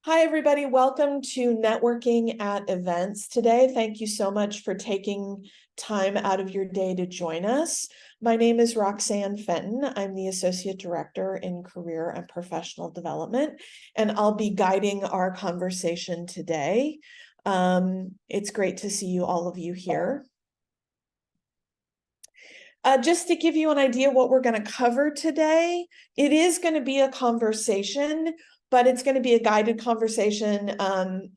Hi, everybody. Welcome to Networking at Events today. Thank you so much for taking time out of your day to join us. My name is Roxanne Fenton. I'm the Associate Director in Career and Professional Development, and I'll be guiding our conversation today. It's great to see all of you here. Just to give you an idea what we're going to cover today, it is going to be a conversation, but it's going to be a guided conversation.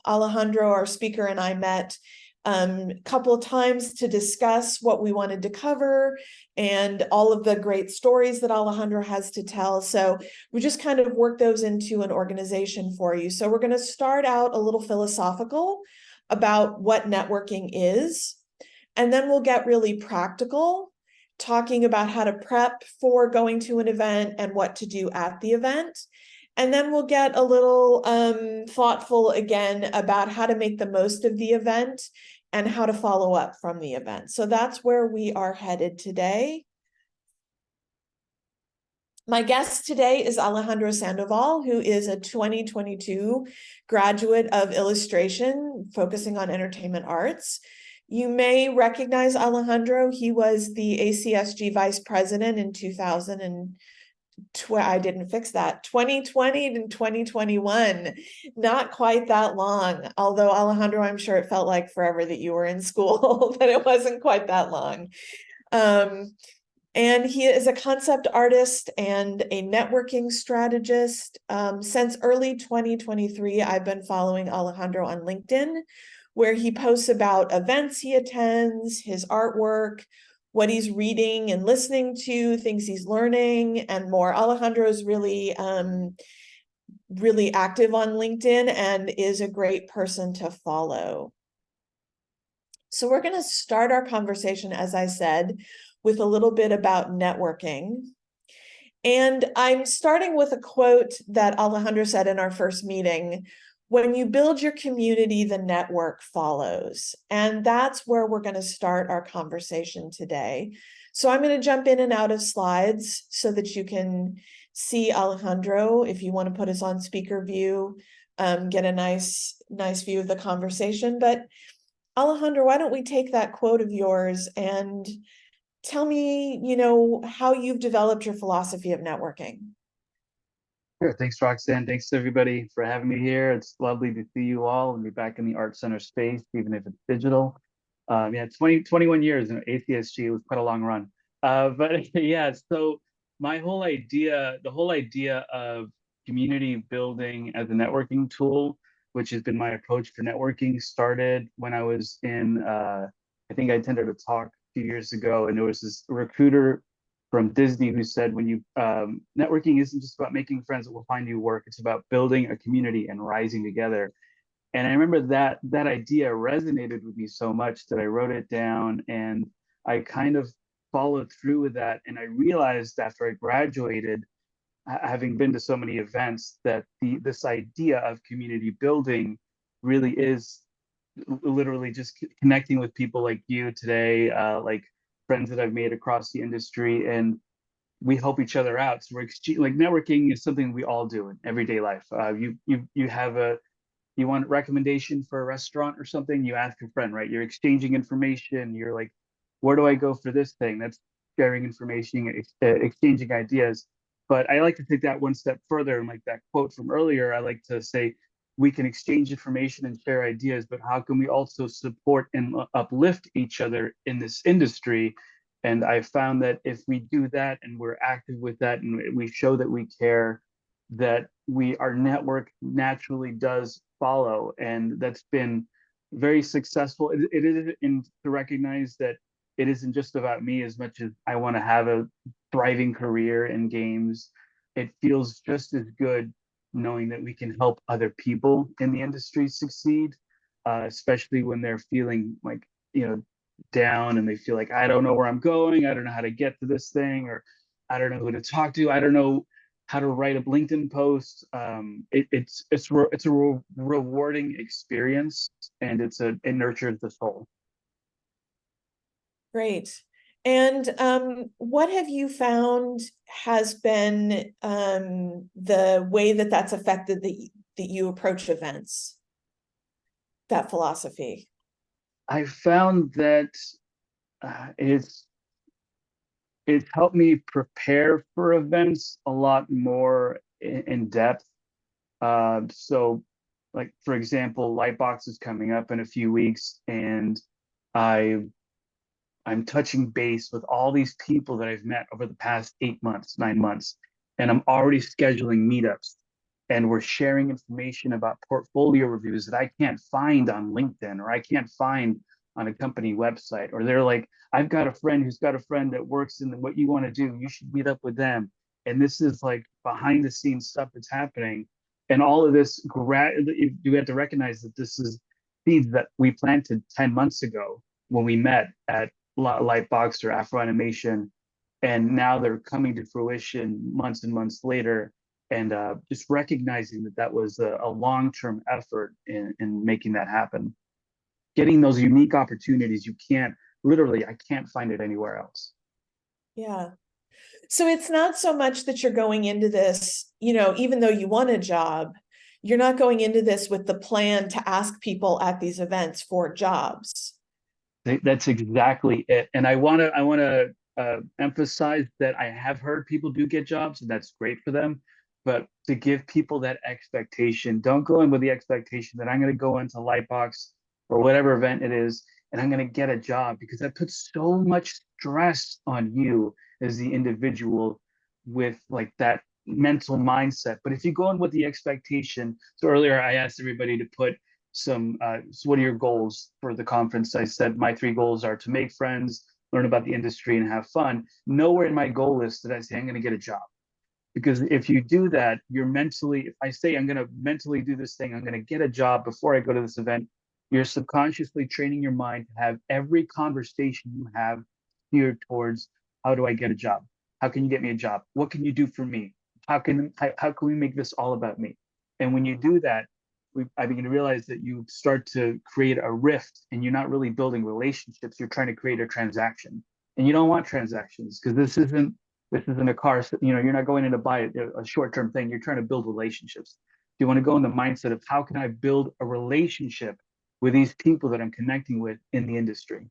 Alejandro, our speaker, and I met a couple of times to discuss what we wanted to cover and all of the great stories that Alejandro has to tell. So we just kind of work those into an organization for you. So we're going to start out a little philosophical about what networking is, and then we'll get really practical, talking about how to prep for going to an event and what to do at the event. And then we'll get a little thoughtful again about how to make the most of the event and how to follow up from the event. So that's where we are headed today. My guest today is Alejandro Sandoval, who is a 2022 graduate of illustration, focusing on entertainment arts. You may recognize Alejandro. He was the ACSG Vice President in 2020 and 2021. Not quite that long. Although, Alejandro, I'm sure it felt like forever that you were in school, but it wasn't quite that long. And he is a concept artist and a networking strategist. Since early 2023, I've been following Alejandro on LinkedIn, where he posts about events he attends, his artwork, what he's reading and listening to, things he's learning, and more. Alejandro is really active on LinkedIn and is a great person to follow. So we're going to start our conversation, as I said, with a little bit about networking. And I'm starting with a quote that Alejandro said in our first meeting: when you build your community, the network follows. And that's where we're going to start our conversation today. So I'm going to jump in and out of slides so that you can see Alejandro. If you want to put us on speaker view, get a nice view of the conversation. But Alejandro, why don't we take that quote of yours and tell me, how you've developed your philosophy of networking. Sure. Thanks, Roxanne. Thanks, everybody, for having me here. It's lovely to see you all and be back in the ArtCenter space, even if it's digital. 21 years in ACSG was quite a long run. But yeah, so the whole idea of community building as a networking tool, which has been my approach for networking, started when I was I think I attended a talk a few years ago, and there was this recruiter from Disney who said, when you networking isn't just about making friends that will find you work, it's about building a community and rising together. And I remember that idea resonated with me so much that I wrote it down, and I kind of followed through with that. And I realized after I graduated, having been to so many events, that this idea of community building really is literally just connecting with people like you today, like friends that I've made across the industry, and we help each other out. So like networking is something we all do in everyday life. You want a recommendation for a restaurant or something, you ask a friend, right? You're exchanging information. You're like, where do I go for this thing? That's sharing information, exchanging ideas. But I like to take that one step further, and like that quote from earlier, I like to say, we can exchange information and share ideas, but how can we also support and uplift each other in this industry? And I found that if we do that and we're active with that and we show that we care, that our network naturally does follow. And that's been very successful. It is to recognize that it isn't just about me as much as I want to have a thriving career in games. It feels just as good knowing that we can help other people in the industry succeed, especially when they're feeling like, down and they feel like, I don't know where I'm going. I don't know how to get to this thing, or I don't know who to talk to. I don't know how to write a LinkedIn post. It's a rewarding experience, and it nurtures the soul. Great. And what have you found has been the way that that's affected that you approach events, that philosophy? I found that it's helped me prepare for events a lot more in depth. So, like for example, Lightbox is coming up in a few weeks, and I I'm touching base with all these people that I've met over the past 8 months, 9 months, and I'm already scheduling meetups. And we're sharing information about portfolio reviews that I can't find on LinkedIn or I can't find on a company website. Or they're like, I've got a friend who's got a friend that works in what you want to do. You should meet up with them. And this is like behind the scenes stuff that's happening. And all of this, you have to recognize that this is seeds that we planted 10 months ago when we met at Lightbox or Afro Animation, and now they're coming to fruition months and months later. And just recognizing that that was a long-term effort in making that happen, getting those unique opportunities. I can't find it anywhere else. Yeah. So it's not so much that you're going into this, even though you want a job, you're not going into this with the plan to ask people at these events for jobs. That's exactly it. And I want to emphasize that I have heard people do get jobs, and that's great for them. But to give people that expectation, don't go in with the expectation that I'm going to go into Lightbox or whatever event it is, and I'm going to get a job, because that puts so much stress on you as the individual with like that mental mindset. But if you go in with the expectation, so earlier I asked everybody to put so what are your goals for the conference? I said my 3 goals are to make friends, learn about the industry, and have fun. Nowhere in my goal list did I say I'm going to get a job. Because if you do that, if I say I'm going to mentally do this thing, I'm going to get a job before I go to this event, you're subconsciously training your mind to have every conversation you have geared towards, how do I get a job? How can you get me a job? What can you do for me? How can we make this all about me? And when you do that, I begin to realize that you start to create a rift, and you're not really building relationships. You're trying to create a transaction, and you don't want transactions, because this isn't a car. You're not going in to buy a short-term thing. You're trying to build relationships. You want to go in the mindset of, how can I build a relationship with these people that I'm connecting with in the industry?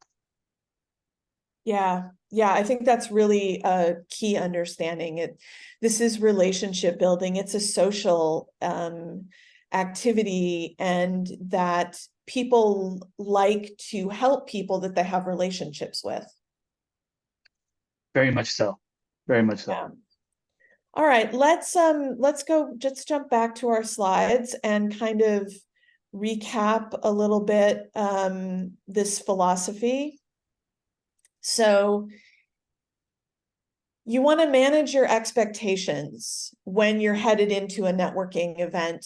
Yeah. Yeah. I think that's really a key understanding. This is relationship building. It's a social activity, and that people like to help people that they have relationships with. Very much so. Very much so. Yeah. All right, let's jump back to our slides and kind of recap a little bit this philosophy. So you want to manage your expectations when you're headed into a networking event,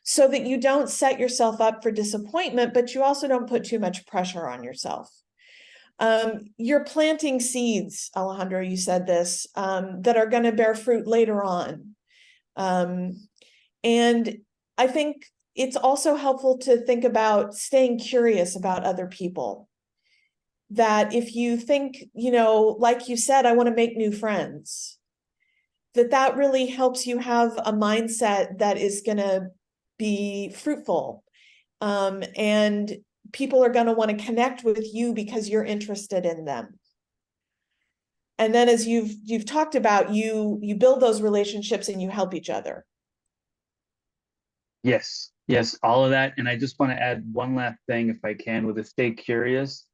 so that you don't set yourself up for disappointment, but you also don't put too much pressure on yourself. You're planting seeds, Alejandro, you said this, that are going to bear fruit later on. And I think it's also helpful to think about staying curious about other people. That if you think, like you said, I want to make new friends, that really helps you have a mindset that is going to be fruitful. And people are going to want to connect with you because you're interested in them. And then, as you've talked about, you build those relationships and you help each other. Yes, all of that. And I just want to add one last thing, if I can, with a stay curious.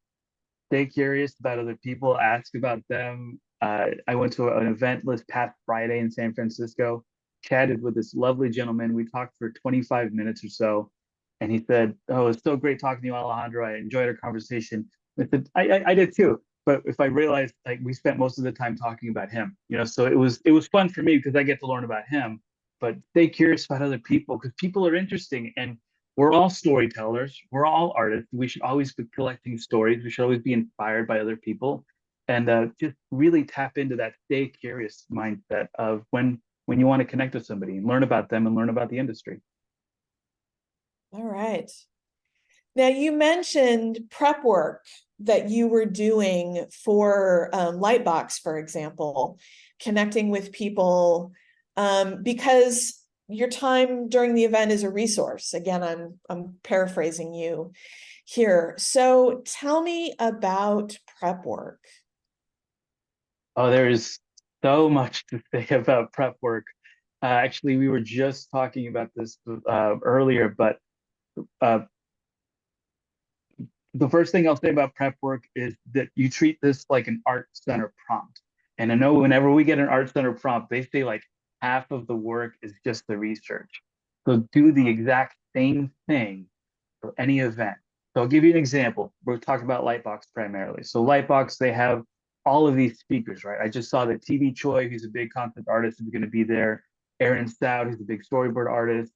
Stay curious about other people, ask about them. I went to an event this past Friday in San Francisco, chatted with this lovely gentleman. We talked for 25 minutes or so. And he said, "Oh, it's so great talking to you, Alejandro. I enjoyed our conversation." I said, I did too. But if I realized, like, we spent most of the time talking about him, so it was fun for me because I get to learn about him. But stay curious about other people, because people are interesting, and we're all storytellers. We're all artists. We should always be collecting stories. We should always be inspired by other people, and just really tap into that stay curious mindset of when you want to connect with somebody and learn about them and learn about the industry. All right. Now, you mentioned prep work that you were doing for Lightbox, for example, connecting with people, because your time during the event is a resource. Again, I'm paraphrasing you here. So tell me about prep work. Oh, there is so much to say about prep work. Actually, we were just talking about this earlier, but uh, the first thing I'll say about prep work is that you treat this like an art center prompt. And I know whenever we get an art center prompt, they say like half of the work is just the research. So do the exact same thing for any event. So I'll give you an example. We're talking about Lightbox primarily. So Lightbox, they have all of these speakers, right? I just saw that TV Choi, who's a big concept artist, is going to be there. Aaron Stout, who's a big storyboard artist.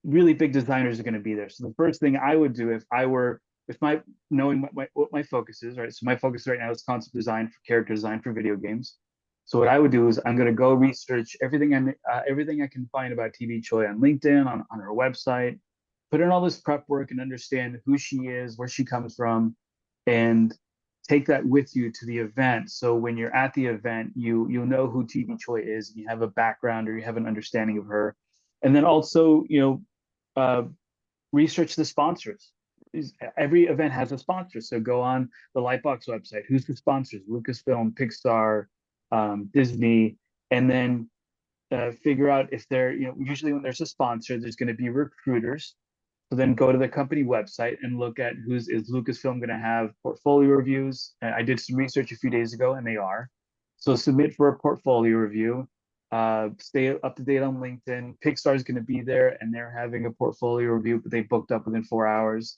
Really big designers are going to be there. So the first thing I would do if I were, if my knowing what my focus is, right? So my focus right now is concept design for character design for video games. So what I would do is I'm going to go research everything I can find about TV Choi on LinkedIn, on her website, put in all this prep work and understand who she is, where she comes from, and take that with you to the event. So when you're at the event, you'll know who TV Choi is, and you have a background or you have an understanding of her. And then also, uh, research the sponsors. Every event has a sponsor. So go on the Lightbox website. Who's the sponsors? Lucasfilm, Pixar, Disney, and then figure out if they're, usually when there's a sponsor, there's going to be recruiters. So then go to the company website and look at is Lucasfilm going to have portfolio reviews. I did some research a few days ago, and they are. So submit for a portfolio review. Stay up to date on LinkedIn. Pixar is going to be there, and they're having a portfolio review, but they booked up within 4 hours.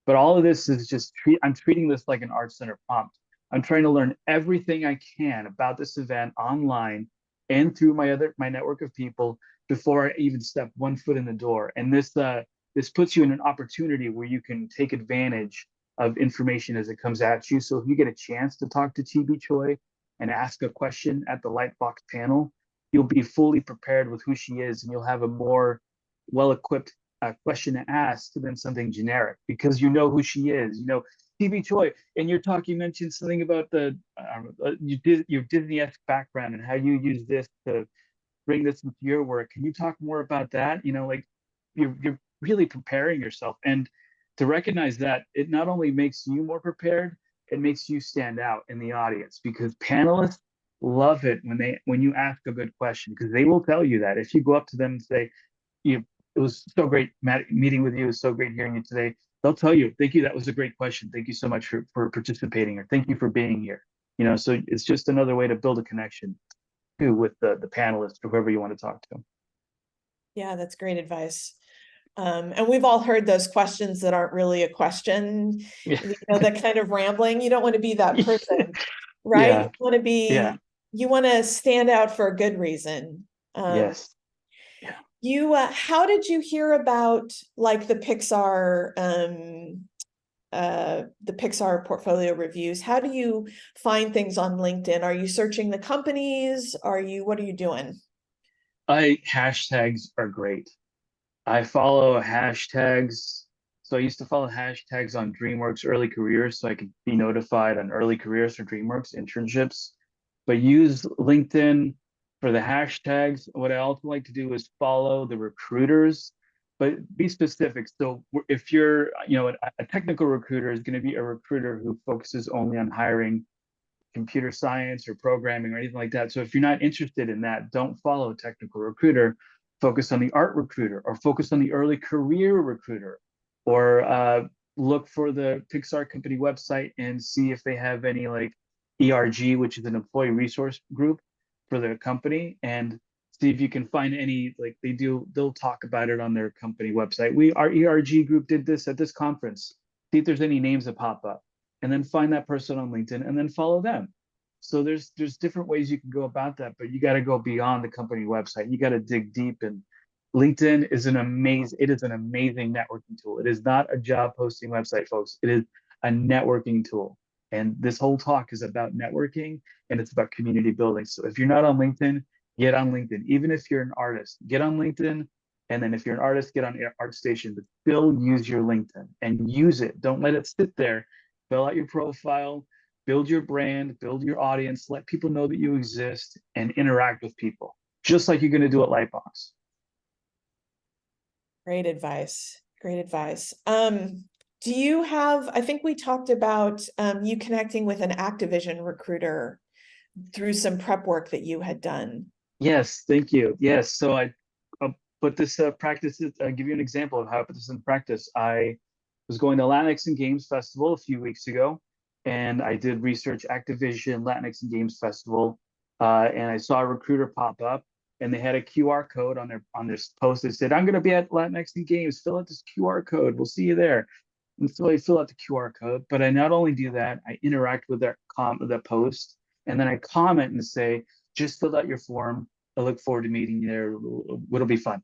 But all of this is just I'm treating this like an art center prompt. I'm trying to learn everything I can about this event online and through my network of people before I even step one foot in the door. And this puts you in an opportunity where you can take advantage of information as it comes at you. So if you get a chance to talk to TB Choi and ask a question at the Lightbox panel, you'll be fully prepared with who she is, and you'll have a more well-equipped question to ask than something generic because you know who she is. TB Choi, and you mentioned something about your Disney-esque background and how you use this to bring this into your work. Can you talk more about that? Like you're really preparing yourself, and to recognize that it not only makes you more prepared, it makes you stand out in the audience because panelists love it when you ask a good question because they will tell you that if you go up to them and say, it was so great meeting with you. It was so great hearing you today. They'll tell you, thank you. That was a great question. Thank you so much for participating, or thank you for being here. So it's just another way to build a connection too with the panelists or whoever you want to talk to. Yeah, that's great advice. And we've all heard those questions that aren't really a question, Yeah. that kind of rambling. You don't want to be that person, right? Yeah. You want to Yeah. you want to stand out for a good reason. Yes. Yeah. How did you hear about like the Pixar portfolio reviews? How do you find things on LinkedIn? Are you searching the companies? What are you doing? Hashtags are great. I follow hashtags. So I used to follow hashtags on DreamWorks early careers so I could be notified on early careers for DreamWorks internships. But use LinkedIn for the hashtags. What I also like to do is follow the recruiters, but be specific. So if you're, a technical recruiter is going to be a recruiter who focuses only on hiring computer science or programming or anything like that. So if you're not interested in that, don't follow a technical recruiter. Focus on the art recruiter or focus on the early career recruiter or look for the Pixar company website and see if they have any like ERG, which is an employee resource group for their company, and see if you can find any, like they'll talk about it on their company website. Our ERG group did this at this conference. See if there's any names that pop up and then find that person on LinkedIn and then follow them. So there's different ways you can go about that, but you got to go beyond the company website. You got to dig deep, and LinkedIn is an amazing networking tool. It is not a job posting website, folks. It is a networking tool. And this whole talk is about networking and it's about community building. So if you're not on LinkedIn, get on LinkedIn. Even if you're an artist, get on LinkedIn. And then if you're an artist, get on ArtStation, but still use your LinkedIn and use it. Don't let it sit there. Fill out your profile, build your brand, build your audience, let people know that you exist and interact with people, just like you're going to do at Lightbox. Great advice. Great advice. Do you have, I think we talked about you connecting with an Activision recruiter through some prep work that you had done. Yes, thank you. Yes, so I'll put this practice. I'll give you an example of how I put this in practice. I was going to Latinx and Games Festival a few weeks ago, and I did research Activision Latinx and Games Festival, and I saw a recruiter pop up, and they had a QR code on their post that said, "I'm going to be at Latinx and Games. Fill out this QR code. We'll see you there." And so I fill out the QR code, but I not only do that, I interact with that post, and then I comment and say, "Just fill out your form. I look forward to meeting you there. It'll be fun."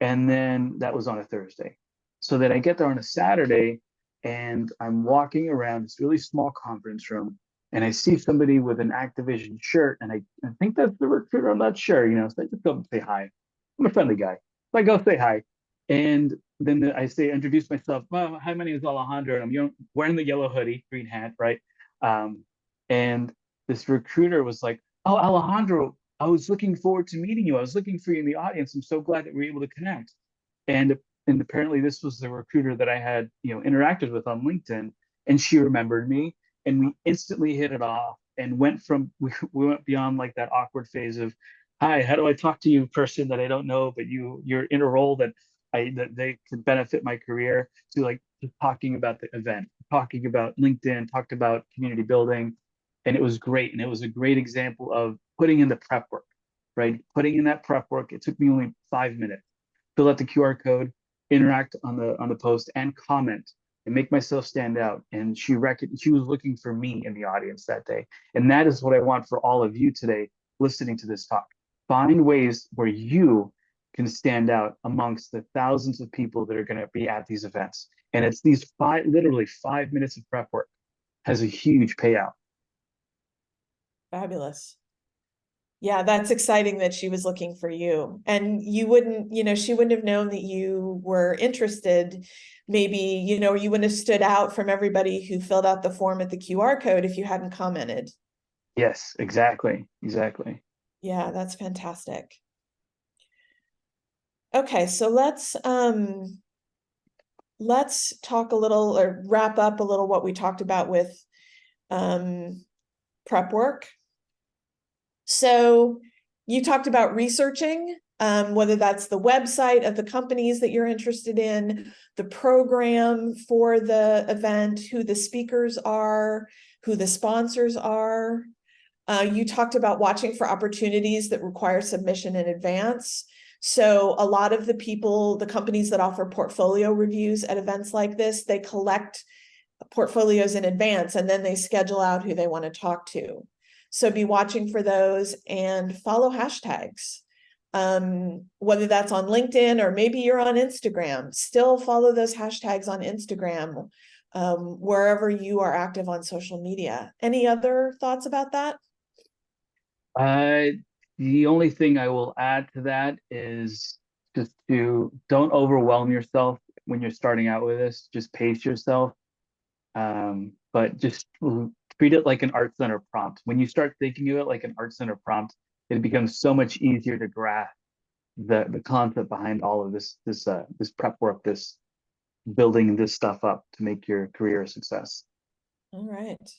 And then that was on a Thursday. So then I get there on a Saturday and I'm walking around this really small conference room and I see somebody with an Activision shirt and I think that's the recruiter. I'm not sure, so I just go and say hi. I'm a friendly guy. So I go say hi. And then I say, introduce myself. Well, hi, my name is Alejandro and I'm wearing the yellow hoodie, green hat, right? Um, and this recruiter was like, "Oh, Alejandro, I was looking forward to meeting you. I was looking for you in the audience. I'm so glad that we were able to connect." And and apparently this was the recruiter that I had, interacted with on LinkedIn, and she remembered me, and we instantly hit it off and we went beyond like that awkward phase of, "Hi, how do I talk to you, person that I don't know, but you're in a role that they could benefit my career," to like just talking about the event, talking about LinkedIn, talked about community building, and it was great. And it was a great example of putting in the prep work, right? Putting in that prep work. It took me only 5 minutes. Fill out the QR code, interact on the post, and comment and make myself stand out. And she was looking for me in the audience that day. And that is what I want for all of you today listening to this talk. Find ways where you can stand out amongst the thousands of people that are going to be at these events. And it's these literally 5 minutes of prep work has a huge payout. Fabulous. Yeah, that's exciting that she was looking for you. And you wouldn't, she wouldn't have known that you were interested. Maybe, you wouldn't have stood out from everybody who filled out the form at the QR code if you hadn't commented. Yes, exactly. Exactly. Yeah, that's fantastic. Okay, so let's talk a little or wrap up a little what we talked about with prep work. So you talked about researching, whether that's the website of the companies that you're interested in, the program for the event, who the speakers are, who the sponsors are. You talked about watching for opportunities that require submission in advance. So a lot of the companies that offer portfolio reviews at events like this, they collect portfolios in advance and then they schedule out who they want to talk to. So be watching for those and follow hashtags. Whether that's on LinkedIn or maybe you're on Instagram, still follow those hashtags on Instagram, wherever you are active on social media. Any other thoughts about that? The only thing I will add to that is just to don't overwhelm yourself when you're starting out with this. Just pace yourself. But just treat it like an ArtCenter prompt. When you start thinking of it like an ArtCenter prompt, it becomes so much easier to grasp the concept behind all of this prep work, this building this stuff up to make your career a success. All right.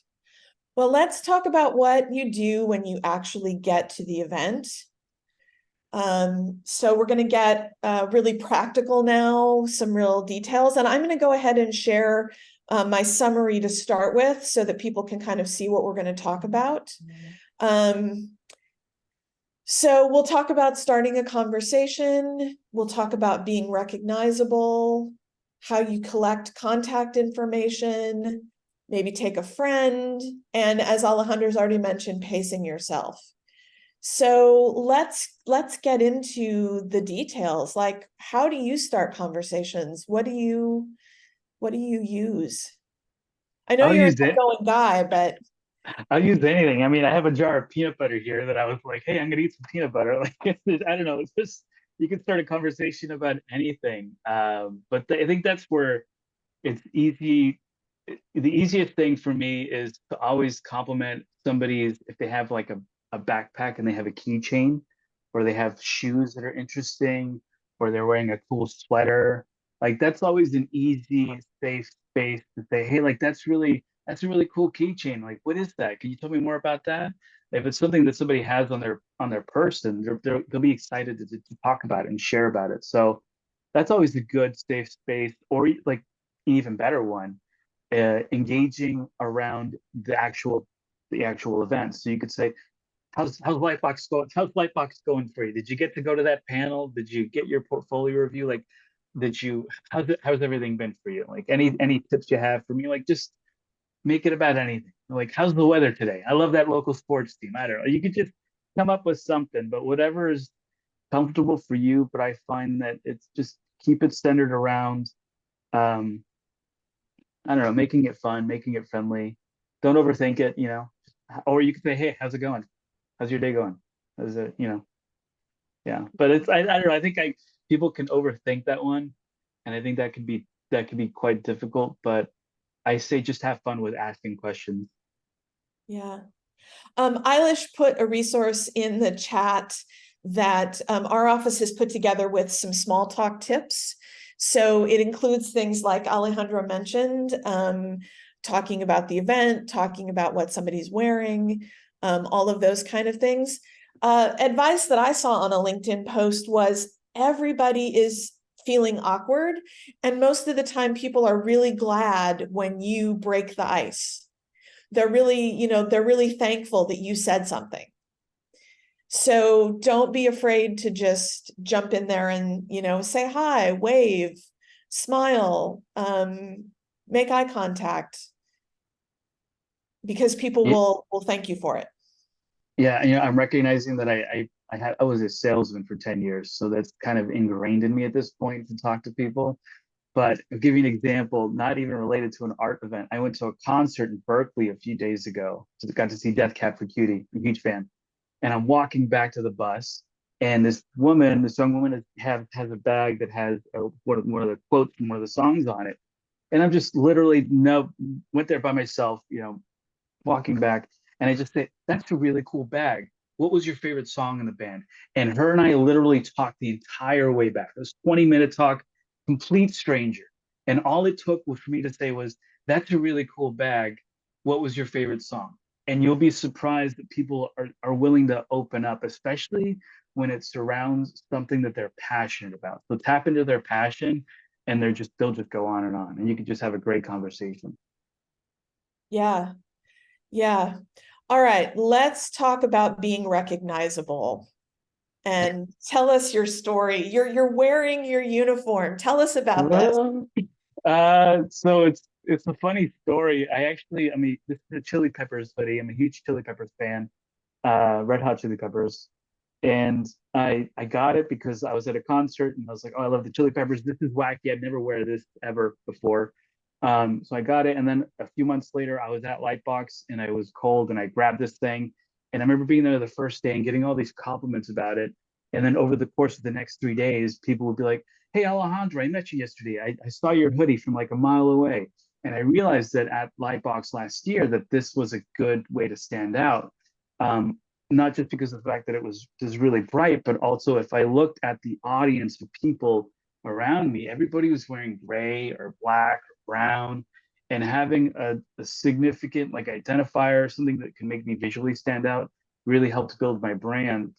Well, let's talk about what you do when you actually get to the event. So we're going to get really practical now, some real details, and I'm going to go ahead and share my summary to start with so that people can kind of see what we're going to talk about. So we'll talk about starting a conversation. We'll talk about being recognizable, how you collect contact information, maybe take a friend, and as Alejandro's already mentioned, pacing yourself. So let's get into the details. Like, how do you start conversations? What do you use? I know I'll you're an use it. outgoing guy, but I'll use anything. I mean, I have a jar of peanut butter here that I was like, "Hey, I'm gonna eat some peanut butter." Like, I don't know. It's just you can start a conversation about anything. But I think that's where it's easy. The easiest thing for me is to always compliment somebody's if they have like a backpack and they have a keychain, or they have shoes that are interesting, or they're wearing a cool sweater. Like that's always an easy, safe space to say, hey, like that's a really cool keychain. Like, what is that? Can you tell me more about that? If it's something that somebody has on their person, they'll be excited to talk about it and share about it. So that's always a good safe space, or like an even better one, engaging around the actual event. So you could say, how's Lightbox going? How's Lightbox going for you? Did you get to go to that panel? Did you get your portfolio review? Like, how's everything been for you? Like any tips you have for me? Like just make it about anything. Like how's the weather today? I love that local sports team. I don't know. You could just come up with something, but whatever is comfortable for you. But I find that it's just keep it centered around um I don't know, making it fun, making it friendly. Don't overthink it, you know. Or you could say, hey, how's it going? How's your day going? How's it, you know? Yeah. But I don't know. I think people can overthink that one. And I think that can be quite difficult. But I say just have fun with asking questions. Yeah. Eilish put a resource in the chat that our office has put together with some small talk tips. So it includes things like Alejandro mentioned, talking about the event, talking about what somebody's wearing, all of those kind of things. Advice that I saw on a LinkedIn post was everybody is feeling awkward. And most of the time, people are really glad when you break the ice. They're really, they're really thankful that you said something. So don't be afraid to just jump in there and, say hi, wave, smile, make eye contact, because people Yeah, will thank you for it. yeah, you know, I'm recognizing that I was a salesman for 10 years, so that's kind of ingrained in me at this point to talk to people. But I'll give you an example, not even related to an art event. I went to a concert in Berkeley a few days ago. So got to see Death Cab for Cutie. I'm a huge fan. And I'm walking back to the bus, and this young woman has a bag that has one of the quotes from one of the songs on it. And I'm just literally no went there by myself, you know, walking back, and I just said, "That's a really cool bag. What was your favorite song in the band?" And her and I literally talked the entire way back. It was 20-minute talk, complete stranger. And all it took was for me to say was, "That's a really cool bag. What was your favorite song?" And you'll be surprised that people are willing to open up, especially when it surrounds something that they're passionate about. So tap into their passion, and they'll just go on, and you can just have a great conversation. Yeah. Yeah. All right. Let's talk about being recognizable and tell us your story. You're wearing your uniform. Tell us about this. Well, so it's a funny story. I mean, this is a Chili Peppers hoodie. I'm a huge Chili Peppers fan, Red Hot Chili Peppers, and I got it because I was at a concert and I was like, oh, I love the Chili Peppers. This is wacky. I'd never wear this ever before. So I got it, and then a few months later, I was at Lightbox and I was cold, and I grabbed this thing, and I remember being there the first day and getting all these compliments about it. And then over the course of the next 3 days, people would be like, hey, Alejandro, I met you yesterday. I saw your hoodie from like a mile away. And I realized that at Lightbox last year that this was a good way to stand out. Um, Not just because of the fact that it was just really bright, but also if I looked at the audience of people around me, everybody was wearing gray or black or brown, and having a significant like identifier, something that can make me visually stand out, really helped build my brand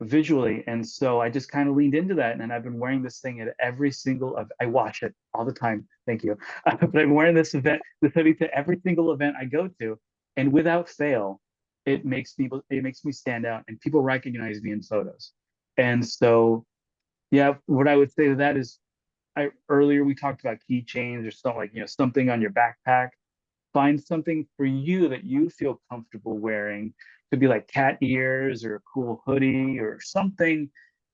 visually. And so I just kind of leaned into that. And I've been wearing this thing at every single I watch it all the time. Thank you. But I'm wearing this hoodie to every single event I go to. And without fail, it makes me stand out and people recognize me in photos. And so yeah, what I would say to that is I earlier we talked about keychains or something like, you know, something on your backpack. Find something for you that you feel comfortable wearing. Could be like cat ears or a cool hoodie or something,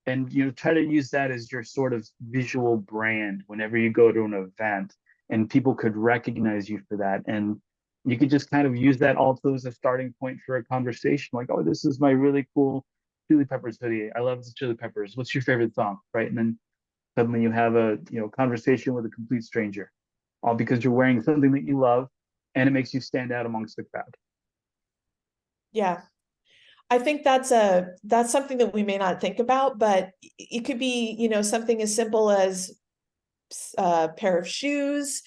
and you know, try to use that as your sort of visual brand whenever you go to an event, and people could recognize you for that. And you could just kind of use that also as a starting point for a conversation, like, oh, this is my really cool Chili Peppers hoodie. I love the Chili Peppers. What's your favorite song? Right. And then suddenly you have a, you know, conversation with a complete stranger, all because you're wearing something that you love and it makes you stand out amongst the crowd. Yeah. I think that's something that we may not think about, but it could be, something as simple as a pair of shoes.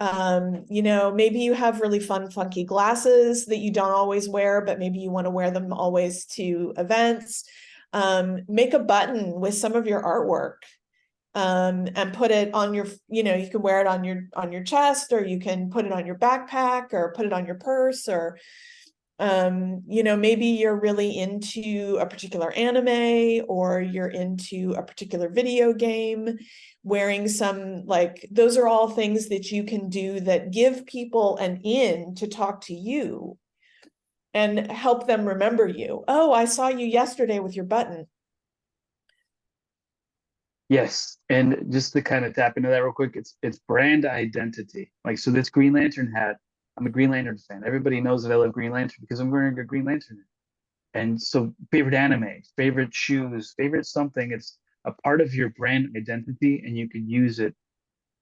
Maybe you have really fun, funky glasses that you don't always wear, but maybe you want to wear them always to events. Make a button with some of your artwork, and put it on your, you can wear it on your chest, or you can put it on your backpack, or put it on your purse, or maybe you're really into a particular anime, or you're into a particular video game. Wearing some, like, those are all things that you can do that give people an in to talk to you and help them remember you. Oh, I saw you yesterday with your button. Yes, and just to kind of tap into that real quick, it's brand identity. Like, so this Green Lantern hat, I'm a Green Lantern fan. Everybody knows that I love Green Lantern because I'm wearing a Green Lantern hat. And so favorite anime, favorite shoes, favorite something, it's a part of your brand identity and you can use it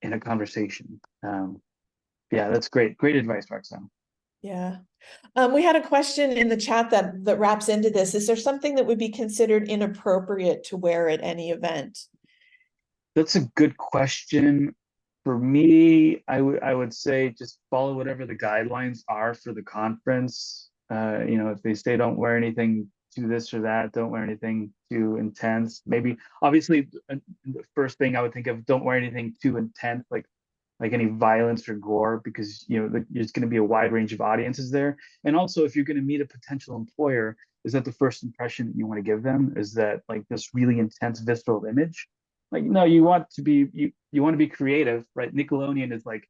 in a conversation. Yeah, that's great. Great advice, Roxanne. Yeah. We had a question in the chat that wraps into this. Is there something that would be considered inappropriate to wear at any event? That's a good question. For me, I would say just follow whatever the guidelines are for the conference. If they say don't wear anything to this or that, don't wear anything too intense. Maybe obviously the first thing I would think of, don't wear anything too intense, like any violence or gore, because there's going to be a wide range of audiences there. And also, if you're going to meet a potential employer, is that the first impression that you want to give them? Is that like this really intense visceral image? Like, no, you want to be creative, right? Nickelodeon is like,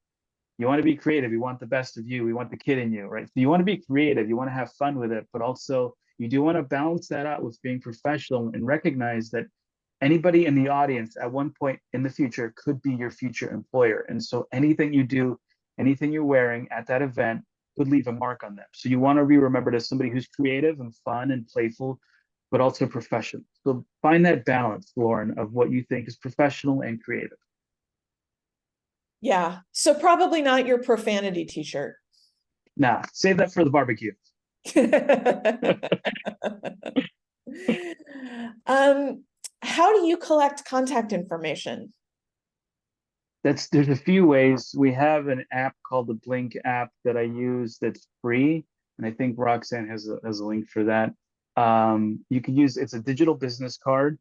you want to be creative, you want the best of you, we want the kid in you, right? So you want to be creative, you want to have fun with it, but also you do want to balance that out with being professional and recognize that anybody in the audience at one point in the future could be your future employer. And so anything you do, anything you're wearing at that event could leave a mark on them. So you want to be remembered as somebody who's creative and fun and playful, but also professional. So find that balance, Lauren, of what you think is professional and creative. Yeah. So probably not your profanity t-shirt. Nah, save that for the barbecue. How do you collect contact information? There's a few ways. We have an app called the Blink app that I use that's free, and I think Roxanne has a link for that. You can use, it's a digital business card.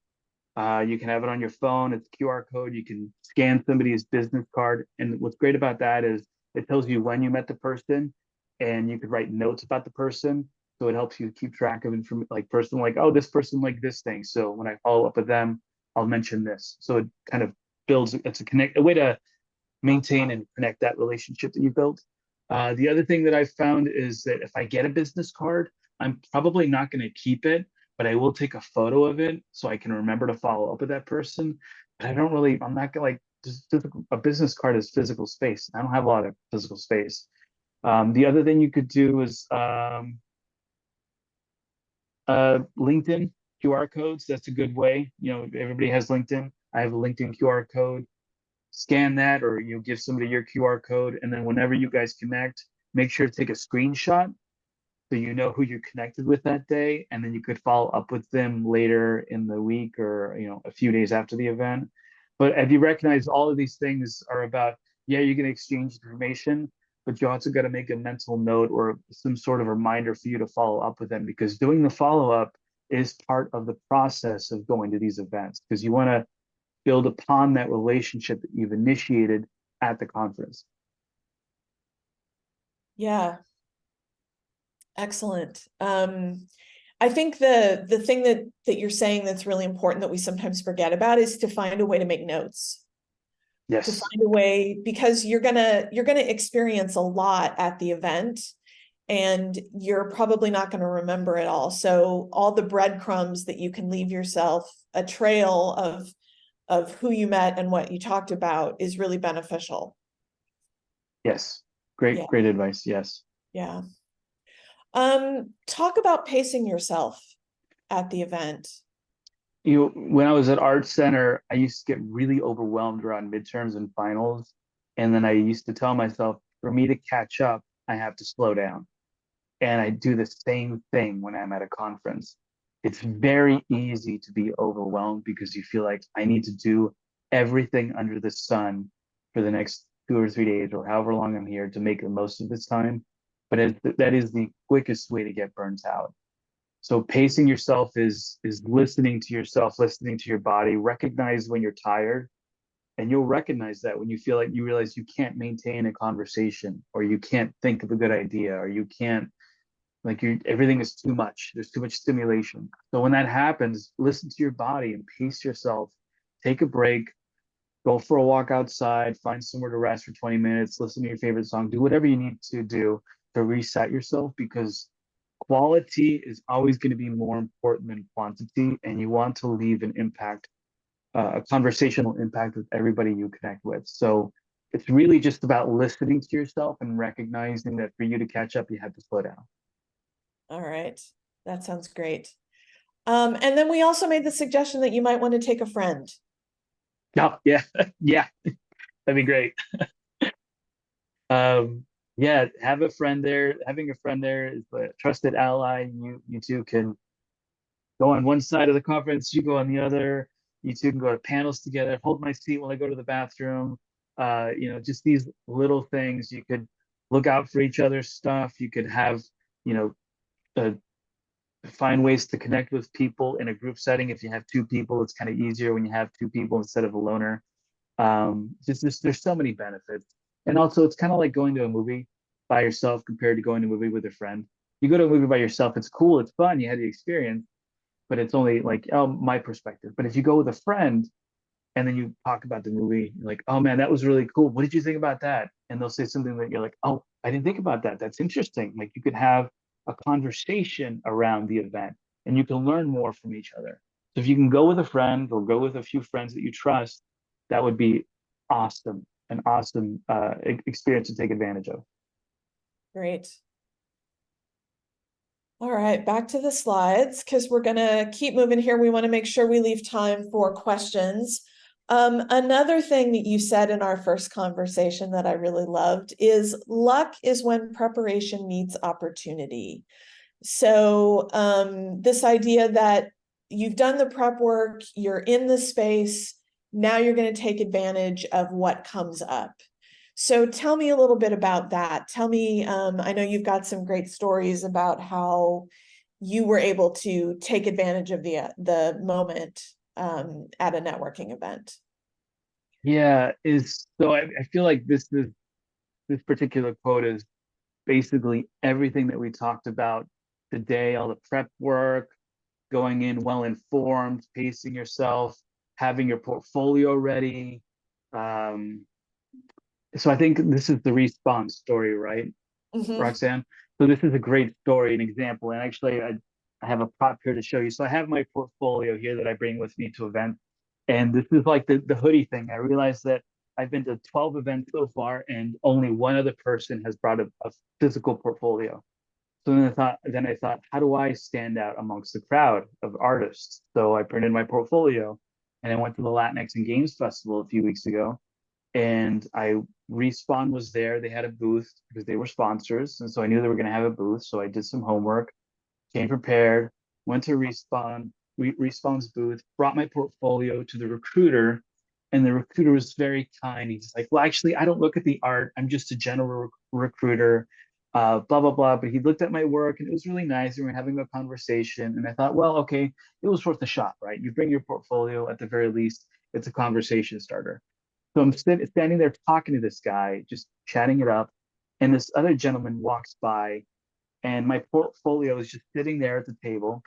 You can have it on your phone. It's QR code. You can scan somebody's business card, and what's great about that is it tells you when you met the person, and you could write notes about the person. So it helps you keep track of information, like, oh, this person liked this thing. So when I follow up with them, I'll mention this. So it kind of builds, it's a way to maintain and connect that relationship that you built. The other thing that I've found is that if I get a business card, I'm probably not going to keep it, but I will take a photo of it so I can remember to follow up with that person. But I'm not gonna, like, just a business card is physical space. I don't have a lot of physical space. The other thing you could do is LinkedIn QR codes. That's a good way. Everybody has LinkedIn. I have a LinkedIn QR code. Scan that, or you give somebody your QR code, and then whenever you guys connect, make sure to take a screenshot so you know who you're connected with that day, and then you could follow up with them later in the week, or a few days after the event. But if you recognize, all of these things are about, yeah, you're going to exchange information, but you also got to make a mental note or some sort of reminder for you to follow up with them, because doing the follow up is part of the process of going to these events, because you want to build upon that relationship that you've initiated at the conference. Yeah. Excellent. I think the thing that you're saying that's really important that we sometimes forget about is to find a way to make notes. Yes. To find a way, because you're gonna experience a lot at the event, and you're probably not going to remember it all. So all the breadcrumbs that you can leave yourself, a trail of who you met and what you talked about, is really beneficial. Yes. Great, Yeah. great advice. Yes. Yeah. Talk about pacing yourself at the event. When I was at ArtCenter, I used to get really overwhelmed around midterms and finals. And then I used to tell myself, for me to catch up, I have to slow down. And I do the same thing when I'm at a conference. It's very easy to be overwhelmed because you feel like I need to do everything under the sun for the next 2 or 3 days or however long I'm here to make the most of this time. But that is the quickest way to get burnt out. So pacing yourself is listening to yourself, listening to your body, recognize when you're tired, and you'll recognize that when you feel like you realize you can't maintain a conversation or you can't think of a good idea or you can't like you everything is too much. There's too much stimulation. So when that happens, listen to your body and pace yourself. Take a break, go for a walk outside, find somewhere to rest for 20 minutes, listen to your favorite song, do whatever you need to do to reset yourself because quality is always going to be more important than quantity, and you want to leave an impact, a conversational impact with everybody you connect with. So it's really just about listening to yourself and recognizing that for you to catch up, you have to slow down. All right. That sounds great. And then we also made the suggestion that you might want to take a friend. Yeah, yeah, yeah, that'd be great. Yeah, have a friend there. Having a friend there is a trusted ally. You two can go on one side of the conference, you go on the other. You two can go to panels together. Hold my seat while I go to the bathroom. Just these little things. You could look out for each other's stuff. You could have, you know, uh, find ways to connect with people in a group setting. If you have two people, it's kind of easier when you have two people instead of a loner. Just there's so many benefits, and also it's kind of like going to a movie by yourself compared to going to a movie with a friend. You go to a movie by yourself, it's cool, it's fun, you had the experience, but it's only like, oh, my perspective. But if you go with a friend and then you talk about the movie, you're like, oh man, that was really cool. What did you think about that? And they'll say something that you're like, oh, I didn't think about that. That's interesting. Like you could have a conversation around the event and you can learn more from each other. So if you can go with a friend or go with a few friends that you trust, that would be awesome, an awesome experience to take advantage of. Great. All right, back to the slides because we're gonna keep moving here. We want to make sure we leave time for questions. Another thing that you said in our first conversation that I really loved is luck is when preparation meets opportunity. So this idea that you've done the prep work, you're in the space, now you're going to take advantage of what comes up. So tell me a little bit about that. Tell me, I know you've got some great stories about how you were able to take advantage of the moment at a networking event. Yeah, is so I feel like this particular quote is basically everything that we talked about today, all the prep work, going in well informed, pacing yourself, having your portfolio ready. Um, so I think this is the response story, right, Mhm. Roxanne? So this is a great story, an example. And actually, I have a prop here to show you. So I have my portfolio here that I bring with me to events. And this is like the hoodie thing. I realized that I've been to 12 events so far, and only one other person has brought a physical portfolio. So then I thought, how do I stand out amongst the crowd of artists? So I printed my portfolio and I went to the Latinx and Games Festival a few weeks ago. And Respawn was there. They had a booth because they were sponsors. And so I knew they were going to have a booth. So I did some homework, came prepared, went to Respawn's booth, brought my portfolio to the recruiter, and the recruiter was very kind. He's like, "Well, actually, I don't look at the art. I'm just a general recruiter, blah blah blah." But he looked at my work, and it was really nice. And we were having a conversation, and I thought, well, okay, it was worth a shot, right? You bring your portfolio at the very least. It's a conversation starter. So I'm standing there talking to this guy, just chatting it up, and this other gentleman walks by and my portfolio is just sitting there at the table,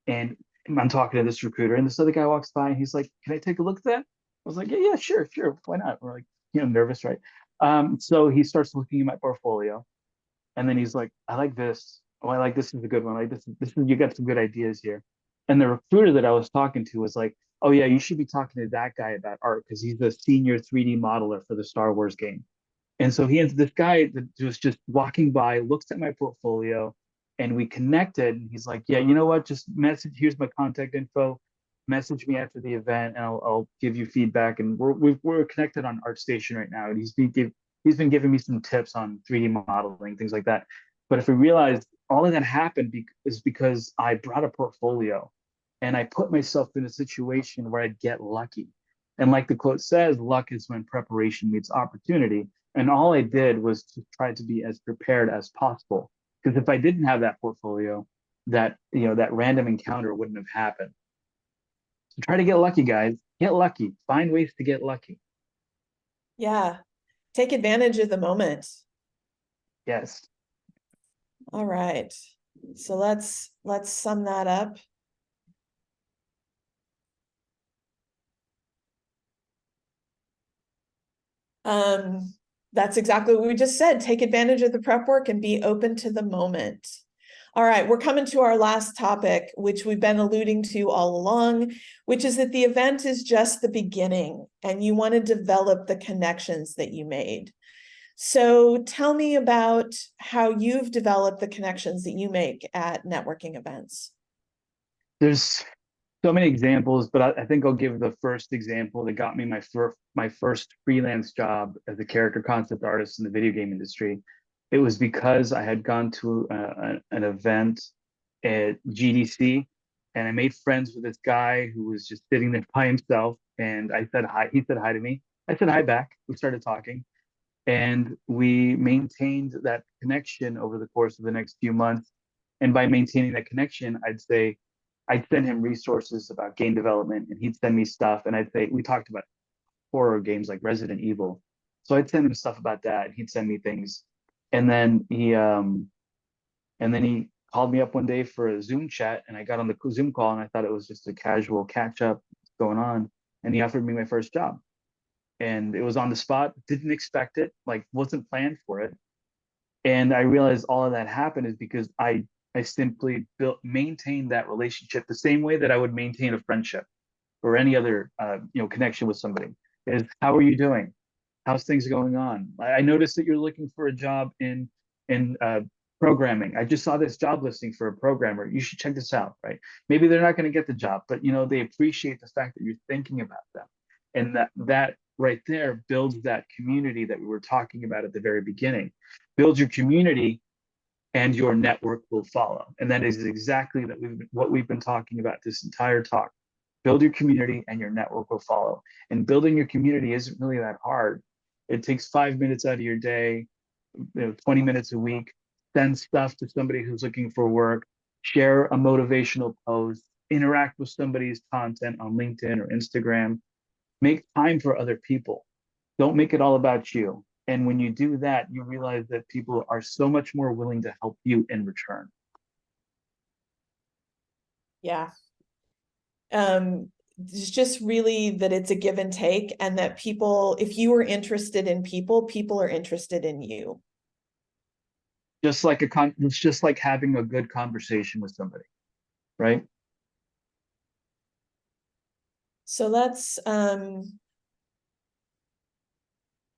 and I'm talking to this recruiter, and this other guy walks by, and he's like, "Can I take a look at that?" I was like, "Yeah, yeah, sure, sure, why not?" We're like, nervous, right? So he starts looking at my portfolio, and then he's like, "I like this. Oh, I like this is a good one. Like this is you got some good ideas here." And the recruiter that I was talking to was like, "Oh yeah, you should be talking to that guy about art because he's the senior 3D modeler for the Star Wars game." And so this guy that was just walking by, looks at my portfolio, and we connected. And he's like, "Yeah, you know what? Just message. Here's my contact info. Message me after the event, and I'll give you feedback." And we're connected on ArtStation right now, and he's been giving me some tips on 3D modeling, things like that. But if we realize all of that happened is because I brought a portfolio and I put myself in a situation where I'd get lucky. And like the quote says, luck is when preparation meets opportunity. And all I did was to try to be as prepared as possible. Because if I didn't have that portfolio, that random encounter wouldn't have happened. So try to get lucky, guys. Get lucky. Find ways to get lucky. Yeah. Take advantage of the moment. Yes. All right. So let's sum that up. That's exactly what we just said. Take advantage of the prep work and be open to the moment. All right, we're coming to our last topic, which we've been alluding to all along, which is that the event is just the beginning and you want to develop the connections that you made. So tell me about how you've developed the connections that you make at networking events. There's so many examples, but I think I'll give the first example that got me my first freelance job as a character concept artist in the video game industry. It was because I had gone to an event at GDC, and I made friends with this guy who was just sitting there by himself. And I said hi. He said hi to me. I said hi back. We started talking, and we maintained that connection over the course of the next few months. And by maintaining that connection, I'd send him resources about game development, and he'd send me stuff. And I'd say, we talked about horror games like Resident Evil. So I'd send him stuff about that, and he'd send me things. And then he called me up one day for a Zoom chat, and I got on the Zoom call, and I thought it was just a casual catch up going on. And he offered me my first job. And it was on the spot, didn't expect it, like wasn't planned for it. And I realized all of that happened is because I simply maintained that relationship the same way that I would maintain a friendship or any other connection with somebody. Is how are you doing? How's things going on? I noticed that you're looking for a job in programming. I just saw this job listing for a programmer. You should check this out, right? Maybe they're not going to get the job, but they appreciate the fact that you're thinking about them, and that right there builds that community that we were talking about at the very beginning. Build your community and your network will follow. And that is exactly what we've been talking about this entire talk. Build your community and your network will follow. And building your community isn't really that hard. It takes 5 minutes out of your day, 20 minutes a week. Send stuff to somebody who's looking for work, share a motivational post, interact with somebody's content on LinkedIn or Instagram. Make time for other people. Don't make it all about you. And when you do that, you realize that people are so much more willing to help you in return. Yeah. It's just really that it's a give and take, and that people, if you are interested in people, people are interested in you. It's just like having a good conversation with somebody, right? So let's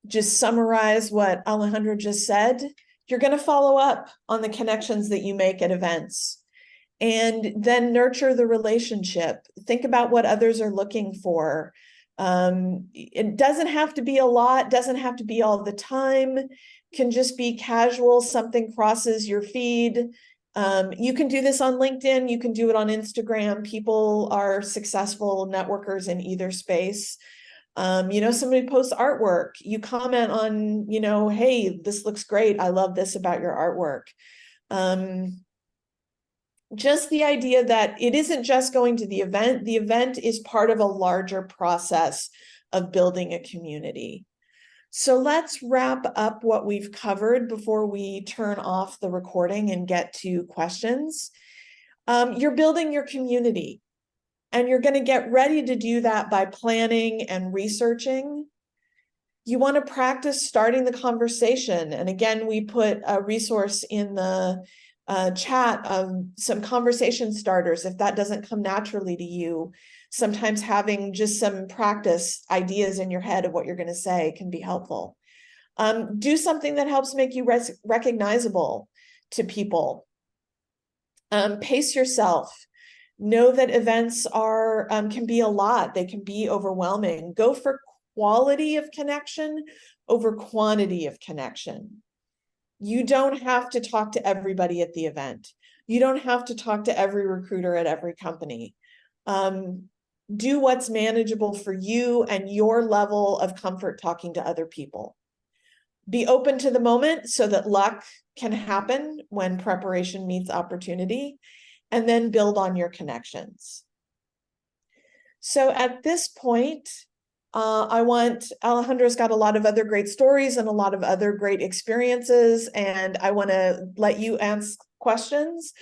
just summarize what Alejandro just said. You're going to follow up on the connections that you make at events, and then nurture the relationship. Think about what others are looking for. It doesn't have to be a lot, doesn't have to be all the time, can just be casual, something crosses your feed. You can do this on LinkedIn, you can do it on Instagram. People are successful networkers in either space. Somebody posts artwork, you comment on, hey, this looks great, I love this about your artwork. Just the idea that it isn't just going to the event is part of a larger process of building a community. So let's wrap up what we've covered before we turn off the recording and get to questions. You're building your community, and you're going to get ready to do that by planning and researching. You want to practice starting the conversation. And again, we put a resource in the chat of some conversation starters. If that doesn't come naturally to you, sometimes having just some practice ideas in your head of what you're going to say can be helpful. Do something that helps make you recognizable to people. Pace yourself. Know that events can be a lot. They can be overwhelming. Go for quality of connection over quantity of connection. You don't have to talk to everybody at the event. You don't have to talk to every recruiter at every company. Do what's manageable for you and your level of comfort talking to other people. Be open to the moment so that luck can happen when preparation meets opportunity, and then build on your connections. So at this point, Alejandro's got a lot of other great stories and a lot of other great experiences, and I want to let you ask questions.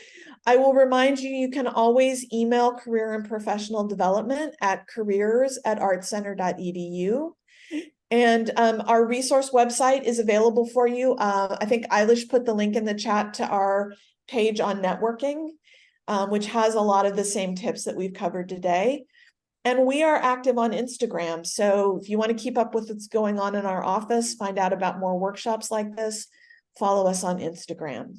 I will remind you, you can always email career and professional development at careers@artcenter.edu. And our resource website is available for you. I think Eilish put the link in the chat to our page on networking, which has a lot of the same tips that we've covered today. And we are active on Instagram. So if you want to keep up with what's going on in our office, find out about more workshops like this, follow us on Instagram.